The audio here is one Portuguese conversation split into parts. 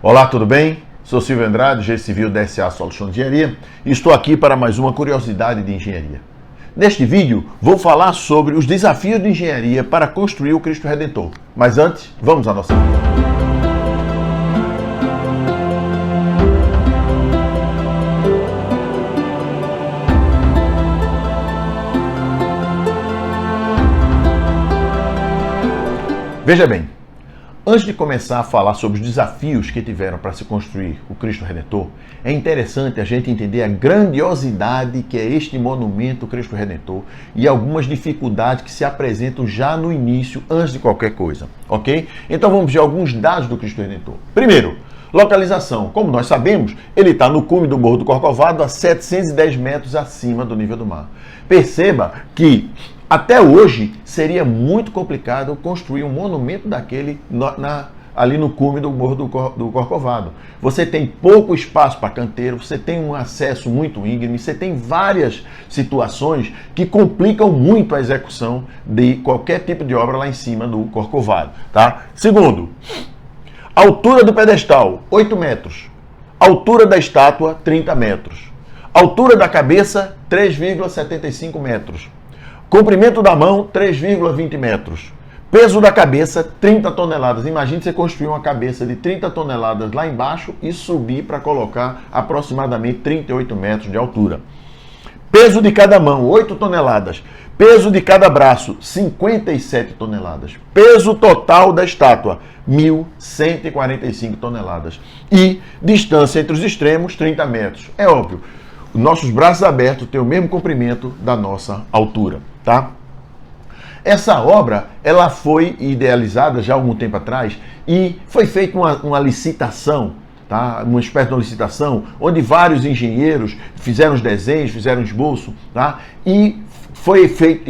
Olá, tudo bem? Sou Silvio Andrade, engenheiro civil da SA Solutions Engenharia e estou aqui para mais uma curiosidade de engenharia. Neste vídeo, vou falar sobre os desafios de engenharia para construir o Cristo Redentor. Mas antes, vamos à nossa vida. Veja bem, antes de começar a falar sobre os desafios que tiveram para se construir o Cristo Redentor, é interessante a gente entender a grandiosidade que é este monumento Cristo Redentor e algumas dificuldades que se apresentam já no início, antes de qualquer coisa, ok? Então vamos ver alguns dados do Cristo Redentor. Primeiro, localização. Como nós sabemos, ele está no cume do Morro do Corcovado, a 710 metros acima do nível do mar. Perceba que até hoje seria muito complicado construir um monumento daquele ali no cume do Morro do Corcovado. Você tem pouco espaço para canteiro, você tem um acesso muito íngreme, você tem várias situações que complicam muito a execução de qualquer tipo de obra lá em cima do Corcovado. Tá? Segundo, altura do pedestal, 8 metros. Altura da estátua, 30 metros. Altura da cabeça, 3,75 metros. Comprimento da mão, 3,20 metros. Peso da cabeça, 30 toneladas. Imagine você construir uma cabeça de 30 toneladas lá embaixo e subir para colocar aproximadamente 38 metros de altura. Peso de cada mão, 8 toneladas. Peso de cada braço, 57 toneladas. Peso total da estátua, 1.145 toneladas. E distância entre os extremos, 30 metros. É óbvio, nossos braços abertos têm o mesmo comprimento da nossa altura. Tá? Essa obra ela foi idealizada já há algum tempo atrás e foi feita uma licitação, tá? Uma espécie de uma licitação onde vários engenheiros fizeram os desenhos, fizeram o esboço, tá? E foi feito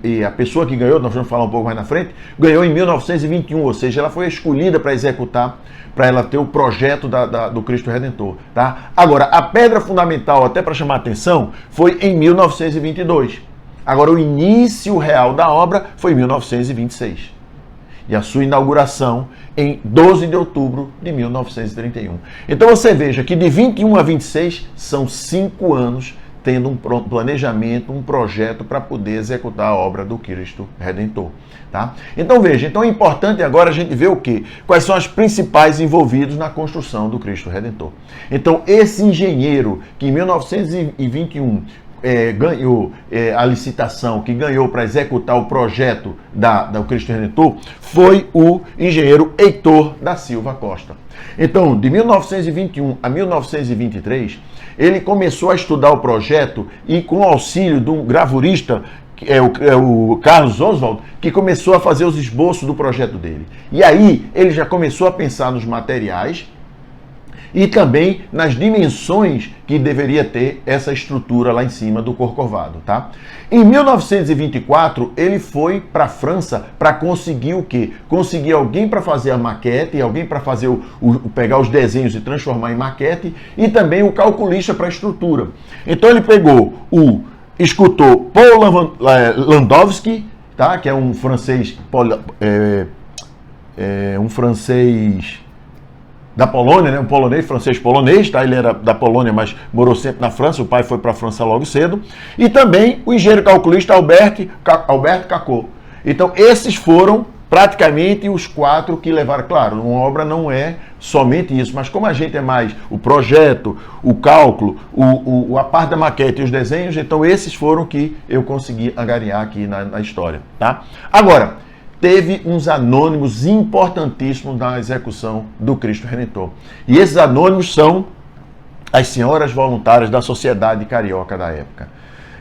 e a pessoa que ganhou, nós vamos falar um pouco mais na frente, ganhou em 1921, ou seja, ela foi escolhida para executar, para ela ter o projeto do Cristo Redentor. Tá? Agora, a pedra fundamental, até para chamar a atenção, foi em 1922. Agora, o início real da obra foi em 1926. E a sua inauguração em 12 de outubro de 1931. Então você veja que de 21 a 26 são 5 anos tendo um planejamento, um projeto para poder executar a obra do Cristo Redentor. Tá? Então veja, então é importante agora a gente ver o quê? Quais são os principais envolvidos na construção do Cristo Redentor. Então esse engenheiro que em 1921 ganhou a licitação, que ganhou para executar o projeto do Cristo Redentor, foi o engenheiro Heitor da Silva Costa. Então, de 1921 a 1923, ele começou a estudar o projeto e com o auxílio de um gravurista, o Carlos Oswald, que começou a fazer os esboços do projeto dele. E aí, ele já começou a pensar nos materiais e também nas dimensões que deveria ter essa estrutura lá em cima do Corcovado, tá? Em 1924, ele foi para a França para conseguir o quê? Conseguir alguém para fazer a maquete, alguém para fazer pegar os desenhos e transformar em maquete, e também o calculista para a estrutura. Então ele pegou o escultor Paul Landowski, tá? Que é um francês, da Polônia, né? Um polonês, francês polonês, tá? Ele era da Polônia, mas morou sempre na França, o pai foi para a França logo cedo. E também o engenheiro calculista Albert Cacot. Então, esses foram praticamente os 4 que levaram. Claro, uma obra não é somente isso, mas como a gente é mais o projeto, o cálculo, a parte da maquete e os desenhos, então esses foram que eu consegui angariar aqui na história, tá? Agora, teve uns anônimos importantíssimos na execução do Cristo Redentor. E esses anônimos são as senhoras voluntárias da Sociedade Carioca da época.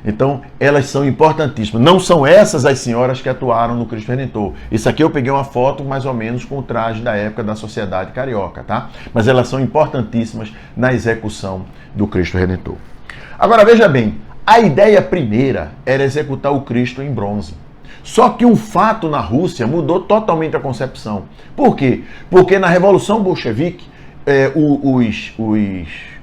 Então, elas são importantíssimas. Não são essas as senhoras que atuaram no Cristo Redentor. Isso aqui eu peguei uma foto mais ou menos com o traje da época da Sociedade Carioca, tá? Mas elas são importantíssimas na execução do Cristo Redentor. Agora, veja bem, a ideia primeira era executar o Cristo em bronze. Só que um fato na Rússia mudou totalmente a concepção. Por quê? Porque na Revolução Bolchevique, os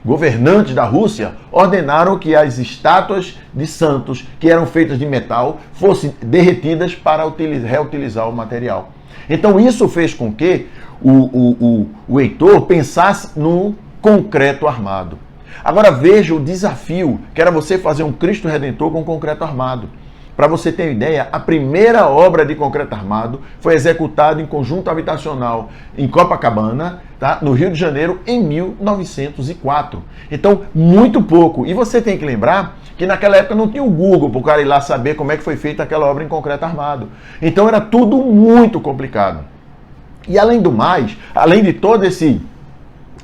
governantes da Rússia ordenaram que as estátuas de santos, que eram feitas de metal, fossem derretidas para reutilizar o material. Então isso fez com que o Heitor pensasse no concreto armado. Agora veja o desafio, que era você fazer um Cristo Redentor com concreto armado. Para você ter uma ideia, a primeira obra de concreto armado foi executada em conjunto habitacional em Copacabana, tá? No Rio de Janeiro, em 1904. Então, muito pouco. E você tem que lembrar que naquela época não tinha o Google para o cara ir lá saber como é que foi feita aquela obra em concreto armado. Então era tudo muito complicado. E além do mais, além de todo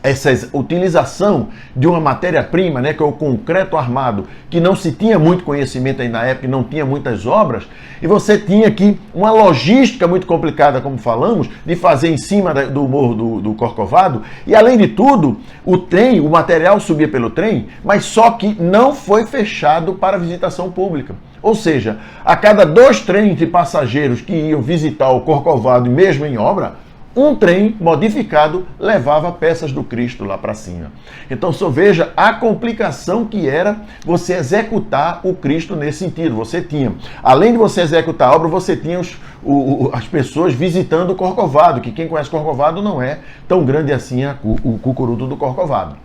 essa utilização de uma matéria-prima, né, que é o concreto armado, que não se tinha muito conhecimento aí na época, e não tinha muitas obras, e você tinha aqui uma logística muito complicada, como falamos, de fazer em cima do Morro do Corcovado, e além de tudo, o material subia pelo trem, mas só que não foi fechado para visitação pública. Ou seja, a cada 2 trens de passageiros que iam visitar o Corcovado, mesmo em obra, um trem modificado levava peças do Cristo lá para cima. Então, só veja a complicação que era você executar o Cristo nesse sentido. Você tinha, além de você executar a obra, você tinha as pessoas visitando o Corcovado, que quem conhece Corcovado não é tão grande assim o Cucuruto do Corcovado.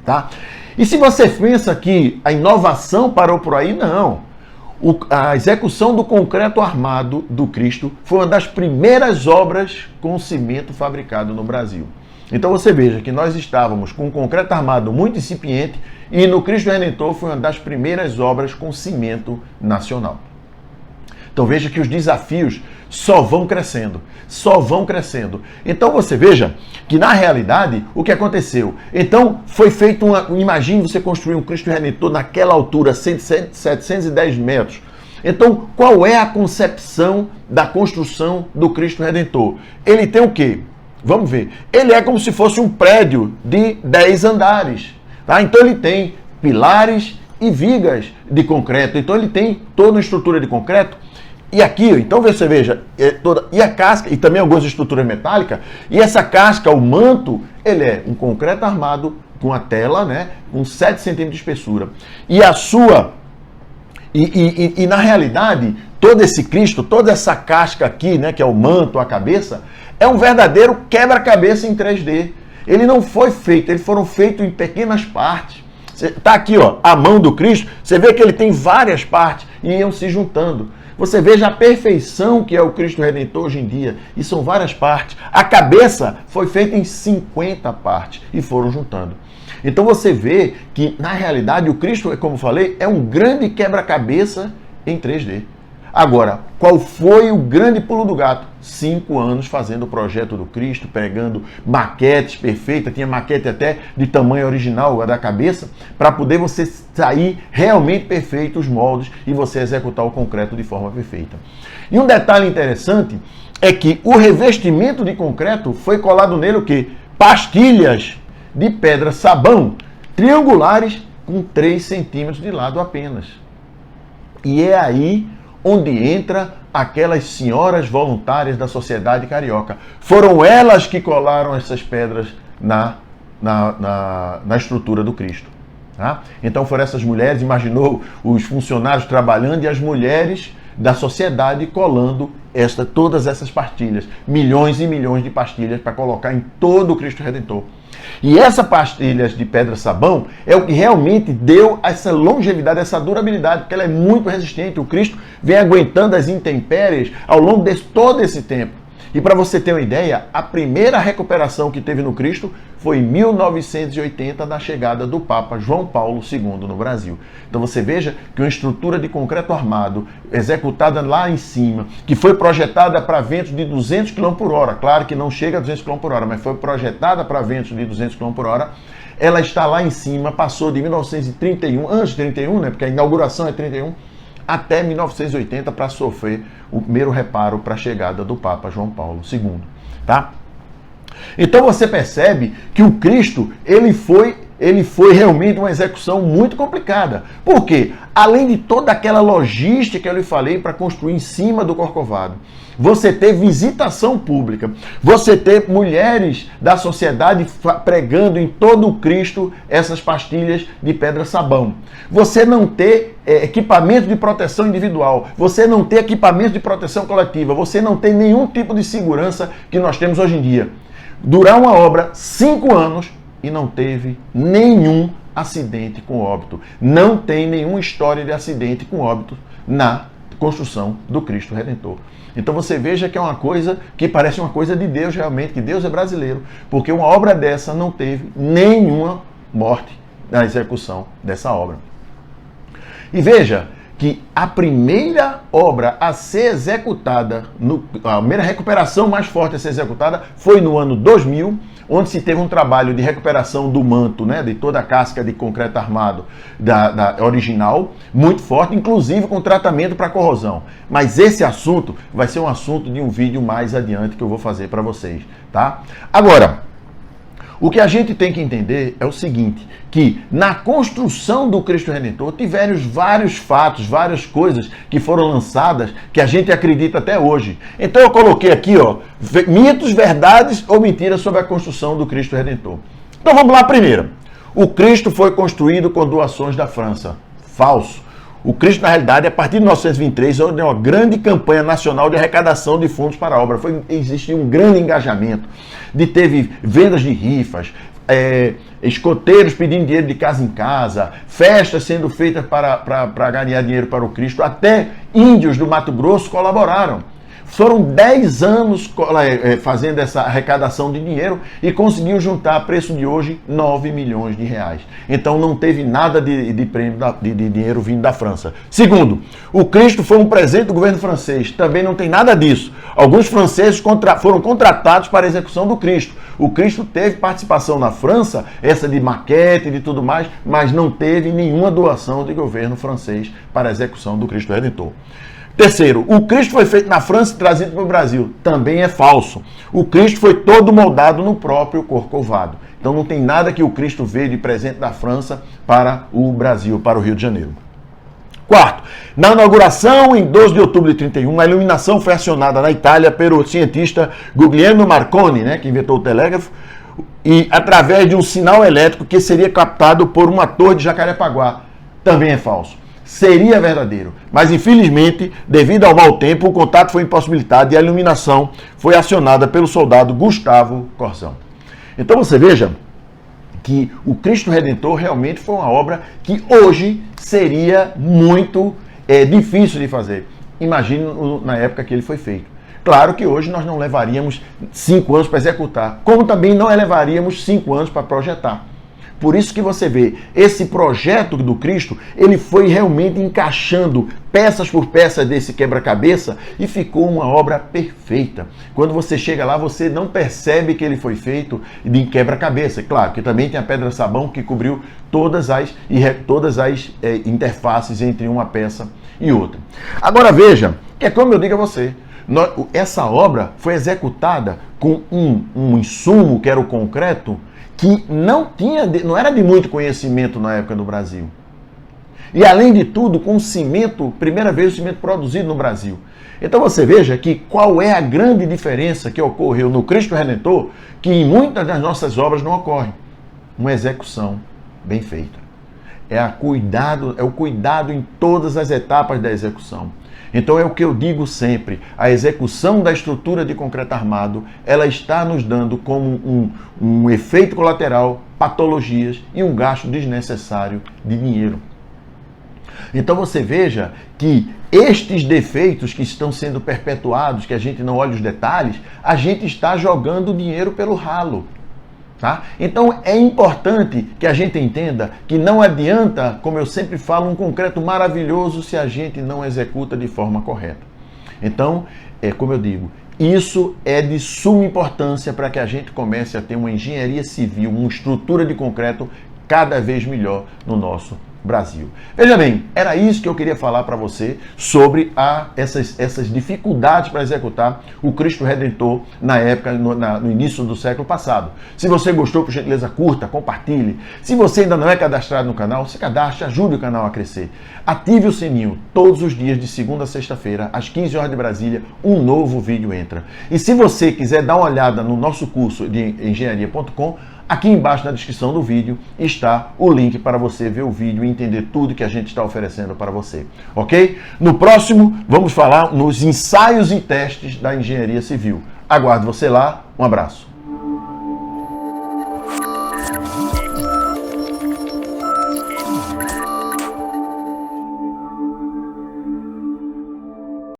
Tá? E se você pensa que a inovação parou por aí, não. A execução do concreto armado do Cristo foi uma das primeiras obras com cimento fabricado no Brasil. Então você veja que nós estávamos com um concreto armado muito incipiente e no Cristo Redentor foi uma das primeiras obras com cimento nacional. Então veja que os desafios só vão crescendo, só vão crescendo. Então você veja que na realidade o que aconteceu? Então foi feito imagine você construir um Cristo Redentor naquela altura, 710 metros. Então qual é a concepção da construção do Cristo Redentor? Ele tem o quê? Vamos ver. Ele é como se fosse um prédio de 10 andares. Tá? Então ele tem pilares e vigas de concreto. Então ele tem toda uma estrutura de concreto. E aqui, então você veja, e a casca, e também algumas estruturas metálicas, e essa casca, o manto, ele é um concreto armado com a tela, né, com 7 centímetros de espessura. E a sua, e na realidade, todo esse Cristo, toda essa casca aqui, né, que é o manto, a cabeça, é um verdadeiro quebra-cabeça em 3D. Ele não foi feito, eles foram feitos em pequenas partes. Está aqui, ó, a mão do Cristo, você vê que ele tem várias partes e iam se juntando. Você veja a perfeição que é o Cristo Redentor hoje em dia. E são várias partes. A cabeça foi feita em 50 partes e foram juntando. Então você vê que, na realidade, o Cristo, como eu falei, é um grande quebra-cabeça em 3D. Agora, qual foi o grande pulo do gato? 5 anos fazendo o projeto do Cristo, pegando maquetes perfeitas, tinha maquete até de tamanho original da cabeça, para poder você sair realmente perfeito os moldes e você executar o concreto de forma perfeita. E um detalhe interessante é que o revestimento de concreto foi colado nele o quê? Pastilhas de pedra sabão triangulares com 3 centímetros de lado apenas. E é aí onde entra aquelas senhoras voluntárias da sociedade carioca. Foram elas que colaram essas pedras na estrutura do Cristo. Tá? Então foram essas mulheres, imaginou os funcionários trabalhando e as mulheres da sociedade colando todas essas pastilhas. Milhões e milhões de pastilhas para colocar em todo o Cristo Redentor. E essas pastilhas de pedra-sabão é o que realmente deu essa longevidade, essa durabilidade, porque ela é muito resistente. O Cristo vem aguentando as intempéries ao longo de todo esse tempo. E para você ter uma ideia, a primeira recuperação que teve no Cristo foi em 1980, na chegada do Papa João Paulo II no Brasil. Então você veja que uma estrutura de concreto armado, executada lá em cima, que foi projetada para ventos de 200 km por hora, claro que não chega a 200 km por hora, mas foi projetada para ventos de 200 km por hora, ela está lá em cima, passou de 1931, antes de 31, né, porque a inauguração é 31, até 1980 para sofrer o primeiro reparo para a chegada do Papa João Paulo II, tá? Então você percebe que o Cristo, ele foi ele foi realmente uma execução muito complicada. Por quê? Além de toda aquela logística que eu lhe falei para construir em cima do Corcovado, você ter visitação pública, você ter mulheres da sociedade pregando em todo o Cristo essas pastilhas de pedra-sabão, você não ter equipamento de proteção individual, você não ter equipamento de proteção coletiva, você não ter nenhum tipo de segurança que nós temos hoje em dia. Durar uma obra 5 anos e não teve nenhum acidente com óbito. Não tem nenhuma história de acidente com óbito na construção do Cristo Redentor. Então você veja que é uma coisa que parece uma coisa de Deus realmente, que Deus é brasileiro, porque uma obra dessa não teve nenhuma morte na execução dessa obra. E veja que a primeira obra a ser executada, a primeira recuperação mais forte a ser executada foi no ano 2000, onde se teve um trabalho de recuperação do manto, né, de toda a casca de concreto armado da original, muito forte, inclusive com tratamento para corrosão. Mas esse assunto vai ser um assunto de um vídeo mais adiante que eu vou fazer para vocês, tá? Agora, o que a gente tem que entender é o seguinte, que na construção do Cristo Redentor tiveram vários fatos, várias coisas que foram lançadas que a gente acredita até hoje. Então eu coloquei aqui, ó, mitos, verdades ou mentiras sobre a construção do Cristo Redentor. Então vamos lá primeiro. O Cristo foi construído com doações da França. Falso. O Cristo, na realidade, a partir de 1923, houve uma grande campanha nacional de arrecadação de fundos para a obra. Existiu um grande engajamento. Teve vendas de rifas, escoteiros pedindo dinheiro de casa em casa, festas sendo feitas para ganhar dinheiro para o Cristo. Até índios do Mato Grosso colaboraram. Foram 10 anos fazendo essa arrecadação de dinheiro e conseguiu juntar a preço de hoje 9 milhões de reais. Então não teve nada de prêmio de dinheiro vindo da França. Segundo, o Cristo foi um presente do governo francês. Também não tem nada disso. Alguns franceses foram contratados para a execução do Cristo. O Cristo teve participação na França, essa de maquete e de tudo mais, mas não teve nenhuma doação de governo francês para a execução do Cristo Redentor. Terceiro, o Cristo foi feito na França e trazido para o Brasil. Também é falso. O Cristo foi todo moldado no próprio Corcovado. Então não tem nada que o Cristo veio de presente da França para o Brasil, para o Rio de Janeiro. Quarto, na inauguração, em 12 de outubro de 31, a iluminação foi acionada na Itália pelo cientista Guglielmo Marconi, né, que inventou o telégrafo, e através de um sinal elétrico que seria captado por uma torre de Jacarepaguá. Também é falso. Seria verdadeiro, mas infelizmente, devido ao mau tempo, o contato foi impossibilitado e a iluminação foi acionada pelo soldado Gustavo Corsão. Então você veja que o Cristo Redentor realmente foi uma obra que hoje seria muito difícil de fazer. Imagine na época que ele foi feito. Claro que hoje nós não levaríamos 5 anos para executar, como também não levaríamos 5 anos para projetar. Por isso que você vê, esse projeto do Cristo, ele foi realmente encaixando peças por peça desse quebra-cabeça e ficou uma obra perfeita. Quando você chega lá, você não percebe que ele foi feito de quebra-cabeça. Claro que também tem a pedra-sabão que cobriu todas as interfaces entre uma peça e outra. Agora veja, que é como eu digo a você, essa obra foi executada com um insumo, que era o concreto, que não era de muito conhecimento na época no Brasil. E além de tudo, com cimento, primeira vez o cimento produzido no Brasil. Então você veja que qual é a grande diferença que ocorreu no Cristo Redentor, que em muitas das nossas obras não ocorre. Uma execução bem feita. É o cuidado em todas as etapas da execução. Então é o que eu digo sempre, a execução da estrutura de concreto armado, ela está nos dando como um efeito colateral, patologias e um gasto desnecessário de dinheiro. Então você veja que estes defeitos que estão sendo perpetuados, que a gente não olha os detalhes, a gente está jogando dinheiro pelo ralo. Tá? Então é importante que a gente entenda que não adianta, como eu sempre falo, um concreto maravilhoso se a gente não executa de forma correta. Então, como eu digo, isso é de suma importância para que a gente comece a ter uma engenharia civil, uma estrutura de concreto cada vez melhor no nosso Brasil. Veja bem, era isso que eu queria falar para você sobre essas dificuldades para executar o Cristo Redentor na época, no início do século passado. Se você gostou, por gentileza, curta, compartilhe. Se você ainda não é cadastrado no canal, se cadastre, ajude o canal a crescer. Ative o sininho. Todos os dias, de segunda a sexta-feira, às 15 horas de Brasília, um novo vídeo entra. E se você quiser dar uma olhada no nosso curso de engenharia.com, aqui embaixo na descrição do vídeo está o link para você ver o vídeo e entender tudo que a gente está oferecendo para você, ok? No próximo, vamos falar nos ensaios e testes da engenharia civil. Aguardo você lá. Um abraço.